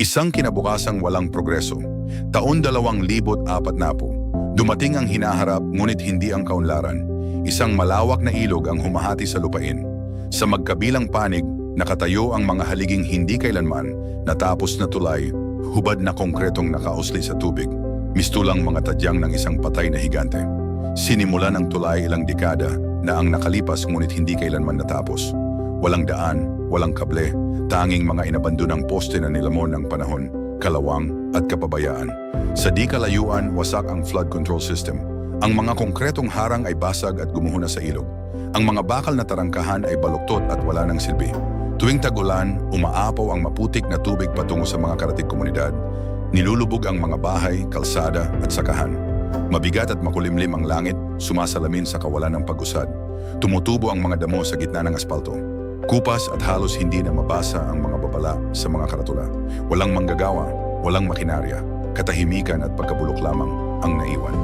Isang kinabukasang walang progreso. Taon 2040, dumating ang hinaharap ngunit hindi ang kaunlaran. Isang malawak na ilog ang humahati sa lupain. Sa magkabilang panig, nakatayo ang mga haliging hindi kailanman natapos na tulay, hubad na konkretong nakausli sa tubig. Mistulang mga tadyang ng isang patay na higante. Sinimulan ang tulay ilang dekada na ang nakalipas ngunit hindi kailanman natapos. Walang daan, walang kable, tanging mga inabandonang poste na nilamon ng panahon, kalawang at kapabayaan. Sa di kalayuan, wasak ang flood control system. Ang mga konkretong harang ay basag at gumuho na sa ilog. Ang mga bakal na tarangkahan ay baluktot at wala ng silbi. Tuwing tag-ulan, umaapaw ang maputik na tubig patungo sa mga karatig komunidad. Nilulubog ang mga bahay, kalsada at sakahan. Mabigat at makulimlim ang langit, sumasalamin sa kawalan ng pag-usad. Tumutubo ang mga damo sa gitna ng aspalto. Kupas at halos hindi na mabasa ang mga babala sa mga karatula. Walang manggagawa, walang makinarya, katahimikan at pagkabulok lamang ang naiwan.